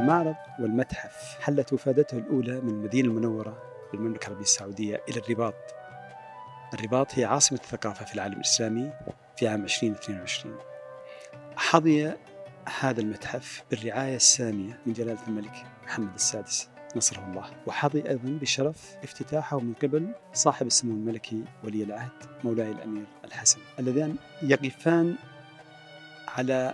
المعرض والمتحف حلت وفادته الأولى من المدينة المنورة بالمملكة العربية السعودية إلى الرباط. الرباط هي عاصمة الثقافة في العالم الإسلامي في عام 2022. حظي هذا المتحف بالرعاية السامية من جلالة الملك محمد السادس نصره الله، وحظي أيضا بشرف افتتاحه من قبل صاحب السمو الملكي ولي العهد مولاي الأمير الحسن، اللذان يقفان على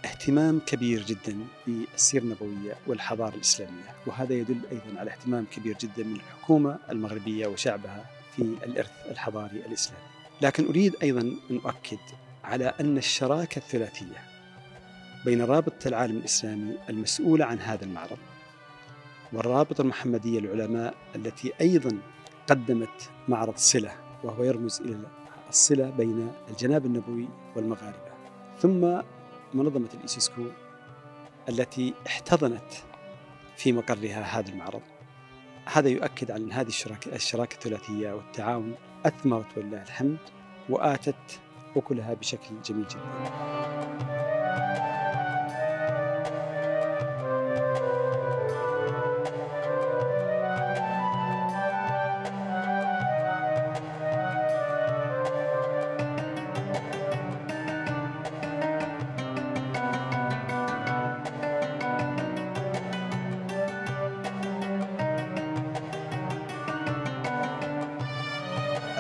اهتمام كبير جدا بالسيرة النبوية والحضارة الإسلامية، وهذا يدل أيضا على اهتمام كبير جدا من الحكومة المغربية وشعبها في الإرث الحضاري الإسلامي. لكن أريد أيضا أن أؤكد على أن الشراكة الثلاثية بين رابطة العالم الإسلامي المسؤولة عن هذا المعرض والرابطة المحمدية للعلماء التي أيضا قدمت معرض صلة، وهو يرمز إلى الصلة بين الجناب النبوي والمغاربة، ثم منظمة الإيسيسكو التي احتضنت في مقرها هذا المعرض. هذا يؤكد على أن هذه الشراكة الثلاثية والتعاون أثمرت ولله الحمد وآتت أكلها بشكل جميل جدا.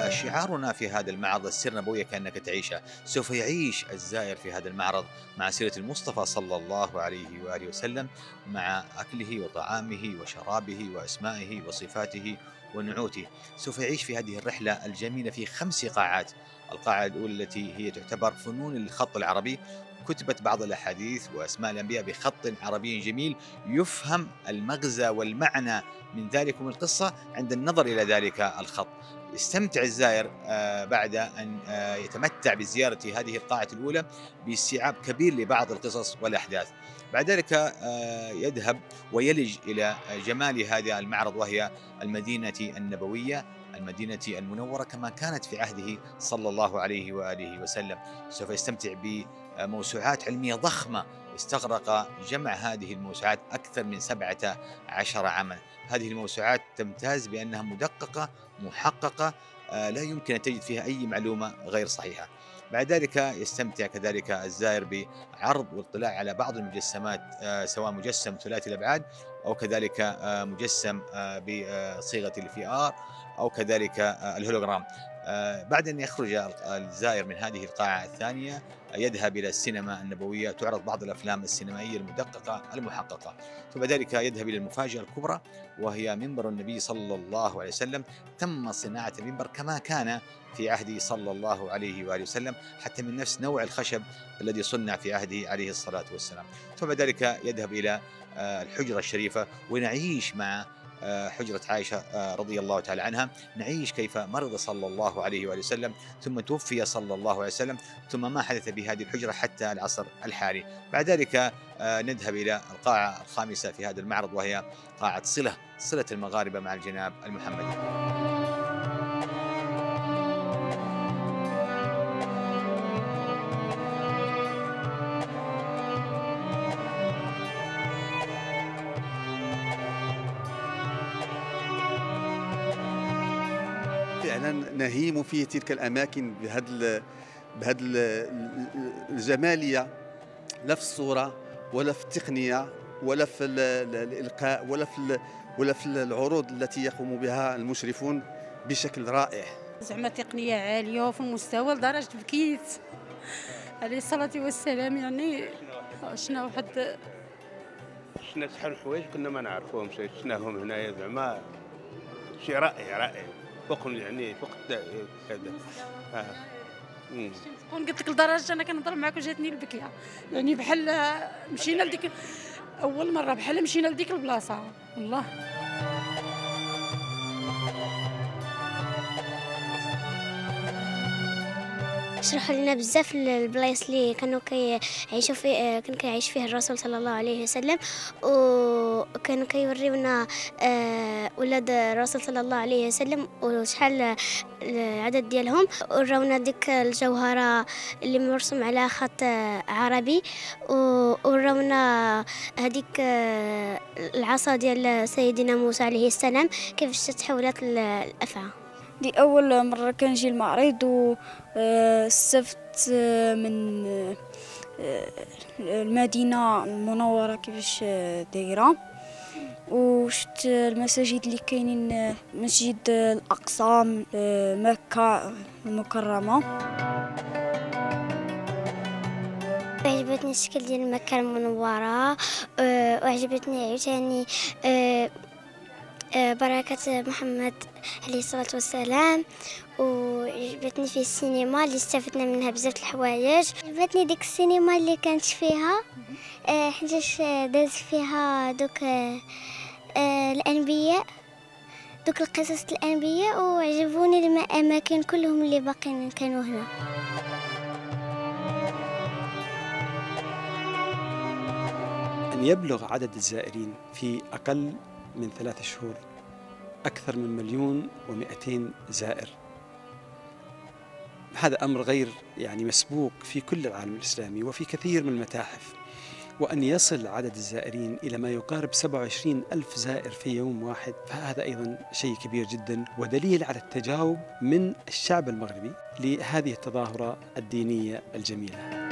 شعارنا في هذا المعرض السيرة النبوية كأنك تعيشها. سوف يعيش الزائر في هذا المعرض مع سيرة المصطفى صلى الله عليه وآله وسلم، مع أكله وطعامه وشرابه وأسمائه وصفاته ونعوته. سوف يعيش في هذه الرحلة الجميلة في 5 قاعات. القاعة الأولى التي هي تعتبر فنون الخط العربي، كتبت بعض الأحاديث وأسماء الأنبياء بخط عربي جميل يفهم المغزى والمعنى من ذلك ومن القصة عند النظر إلى ذلك الخط. يستمتع الزائر بعد أن يتمتع بزيارة هذه القاعة الأولى باستيعاب كبير لبعض القصص والأحداث. بعد ذلك يذهب ويلج إلى جمال هذا المعرض، وهي المدينة النبوية، المدينة المنورة كما كانت في عهده صلى الله عليه وآله وسلم. سوف يستمتع بموسوعات علمية ضخمة استغرق جمع هذه الموسوعات أكثر من 17 عاما. هذه الموسوعات تمتاز بأنها مدققة محققة، لا يمكن أن تجد فيها أي معلومة غير صحيحة. بعد ذلك يستمتع كذلك الزائر بعرض واطلاع على بعض المجسمات، سواء مجسم ثلاثي الأبعاد أو كذلك مجسم بصيغة الVR أو كذلك الهولوغرام. بعد أن يخرج الزائر من هذه القاعة الثانية يذهب إلى السينما النبوية، تعرض بعض الأفلام السينمائية المدققة المحققة. ثم ذلك يذهب إلى المفاجأة الكبرى، وهي منبر النبي صلى الله عليه وسلم. تم صناعة المنبر كما كان في عهده صلى الله عليه وآله وسلم، حتى من نفس نوع الخشب الذي صنع في عهده عليه الصلاة والسلام. ثم ذلك يذهب إلى الحجرة الشريفة ونعيش مع حجرة عائشة رضي الله تعالى عنها، نعيش كيف مرض صلى الله عليه وآله وسلم، ثم توفي صلى الله عليه وسلم، ثم ما حدث بهذه الحجرة حتى العصر الحالي. بعد ذلك نذهب إلى القاعة الخامسة في هذا المعرض، وهي قاعة صلة المغاربة مع الجناب المحمدي. فعلا نهيم في تلك الأماكن بهذه الجمالية، لا في الصورة ولا في التقنية ولا في الإلقاء ولا في العروض التي يقوم بها المشرفون بشكل رائع. زعما تقنية عالية وفي المستوى لدرجة بكيت عليه الصلاة والسلام. يعني شفنا شحال حوايج كنا ما نعرفوهمش، شفناهم هنايا زعما شيء رائع فوق هذا. قلت لك لدرجة أنا كنهضر معاك وجاتني البكية، يعني بحال مشينا لديك أول مرة، بحال مشينا لديك البلاصة والله. شرحوا لنا بزاف البلايص اللي كانوا كيعيشوا فيه، كان كيعيش فيه الرسول صلى الله عليه وسلم، وكانوا كيوريونا ولاد الرسول صلى الله عليه وسلم وشحال العدد ديالهم، وراونا ديك الجوهرة اللي مرسوم على خط عربي، وراونا هذيك العصا ديال سيدنا موسى عليه السلام كيفاش تحولت الأفعى. دي أول مرة كنجي المعرض واستفدت من المدينة المنورة كيفاش دايرة، وشفت المساجد اللي كاينين، مسجد الأقصى، مكة المكرمة. عجبتني الشكل ديال مكة المنورة، وعجبتني عاوتاني بركة محمد عليه الصلاة والسلام، وعجبتني في السينما اللي استفدنا منها بزاف الحوايج. عجبتني ديك السينما اللي كانت فيها حيتاش داز فيها دوك الأنبياء، دوك القصص الأنبياء، وعجبوني الأماكن كلهم اللي باقين كانوا هنا. أن يبلغ عدد الزائرين في أقل من 3 شهور أكثر من 1,200,000 زائر، هذا أمر غير مسبوق في كل العالم الإسلامي وفي كثير من المتاحف. وأن يصل عدد الزائرين إلى ما يقارب 27,000 زائر في يوم واحد، فهذا أيضا شيء كبير جدا ودليل على التجاوب من الشعب المغربي لهذه التظاهرة الدينية الجميلة.